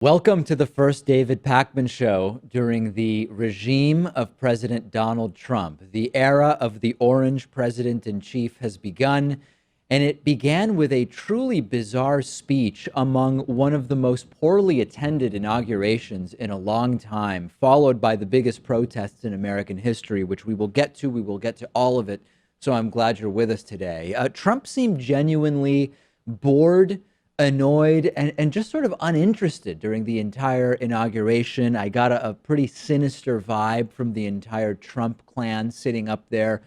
Welcome to the first David Pakman show during the regime of President Donald Trump. The era of the orange president-in-chief has begun, and it began with a truly bizarre speech among one of the most poorly attended inaugurations in a long time, followed by the biggest protests in American history, which we will get to. We will get to all of it, so I'm glad you're with us today. Trump seemed genuinely bored, annoyed, and just sort of uninterested during the entire inauguration. I got a pretty sinister vibe from the entire Trump clan sitting up there,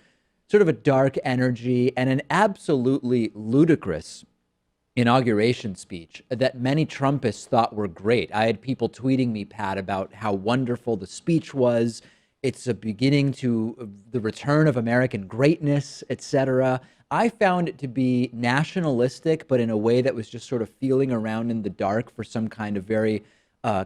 sort of a dark energy and an absolutely ludicrous inauguration speech that many Trumpists thought were great. I had people tweeting me, Pat, about how wonderful the speech was. It's a beginning to the return of American greatness, etc. I found it to be nationalistic, but in a way that was just sort of feeling around in the dark for some kind of very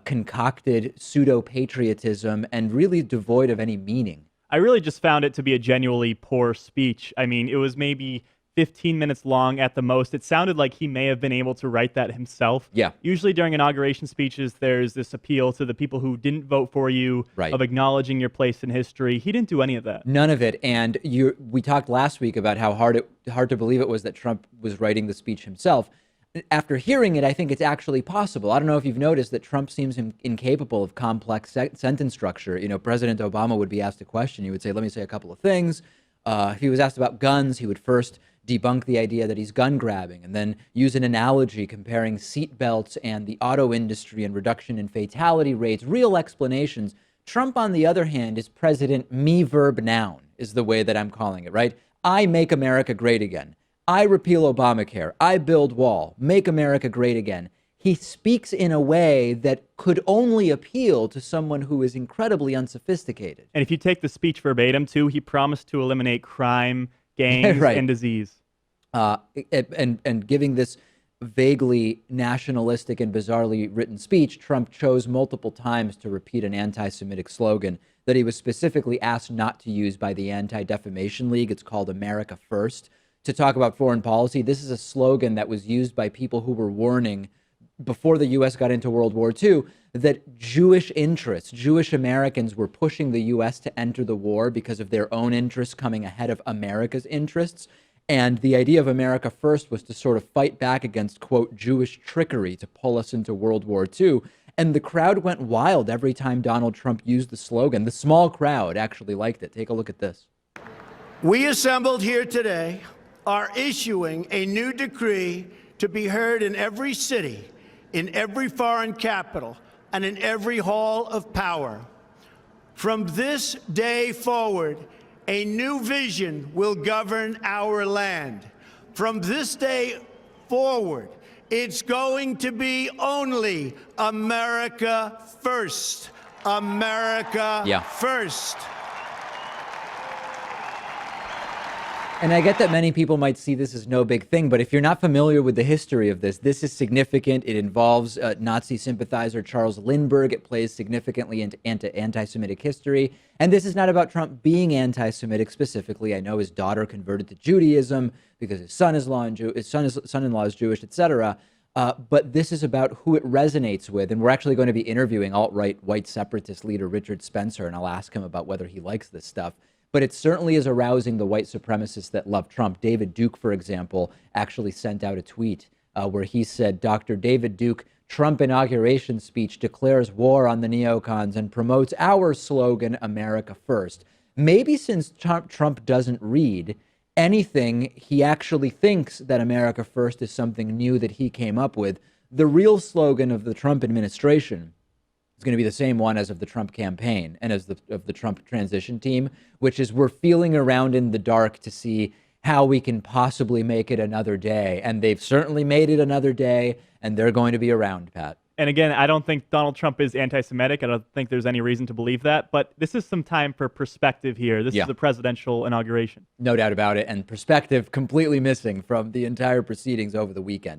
concocted pseudo-patriotism and really devoid of any meaning. I really just found it to be a genuinely poor speech. I mean, it was maybe 15 minutes long at the most. It sounded like he may have been able to write that himself. Yeah. Usually during inauguration speeches, there's this appeal to the people who didn't vote for you, Right, of acknowledging your place in history. He didn't do any of that. None of it. And we talked last week about how hard to believe it was that Trump was writing the speech himself. After hearing it, I think it's actually possible. I don't know if you've noticed that Trump seems incapable of complex sentence structure. You know, President Obama would be asked a question. He would say, let me say a couple of things. If he was asked about guns, he would first debunk the idea that he's gun grabbing and then use an analogy comparing seatbelts and the auto industry and reduction in fatality rates, real explanations. Trump, on the other hand, is President me verb noun is the way that I'm calling it, right? I make America great again. I repeal Obamacare. I build wall. Make America great again. He speaks in a way that could only appeal to someone who is incredibly unsophisticated. And if you take the speech verbatim, too, he promised to eliminate crime, gangs, Right. and disease. And giving this vaguely nationalistic and bizarrely written speech, Trump chose multiple times to repeat an anti-Semitic slogan that he was specifically asked not to use by the Anti-Defamation League. It's called America First. To talk about foreign policy, this is a slogan that was used by people who were warning before the U.S. got into World War II that Jewish interests, Jewish Americans were pushing the U.S. to enter the war because of their own interests coming ahead of America's interests. And the idea of America First was to sort of fight back against, quote, Jewish trickery to pull us into World War II. And the crowd went wild every time Donald Trump used the slogan. The small crowd actually liked it. Take a look at this. We assembled here today are issuing a new decree to be heard in every city, in every foreign capital, and in every hall of power. From this day forward, a new vision will govern our land. From this day forward, it's going to be only America first. America first. And I get that many people might see this as no big thing, but if you're not familiar with the history of this, this is significant. It involves Nazi sympathizer Charles Lindbergh. It plays significantly into anti-Semitic history. And this is not about Trump being anti-Semitic specifically. I know his daughter converted to Judaism because his son-in-law is Jewish, etc. But this is about who it resonates with. And we're actually going to be interviewing alt-right white separatist leader Richard Spencer, and I'll ask him about whether he likes this stuff. But it certainly is arousing the white supremacists that love Trump. David Duke, for example, actually sent out a tweet where he said, Dr. David Duke, Trump inauguration speech declares war on the neocons and promotes our slogan, America First. Maybe since Trump doesn't read anything, he actually thinks that America First is something new that he came up with. The real slogan of the Trump administration is going to be the same one as of the Trump campaign and as of the Trump transition team, which is we're feeling around in the dark to see how we can possibly make it another day. And they've certainly made it another day, and they're going to be around, Pat. And again, I don't think Donald Trump is anti-Semitic. I don't think there's any reason to believe that. But this is some time for perspective here. This is a presidential inauguration. No doubt about it. And perspective completely missing from the entire proceedings over the weekend.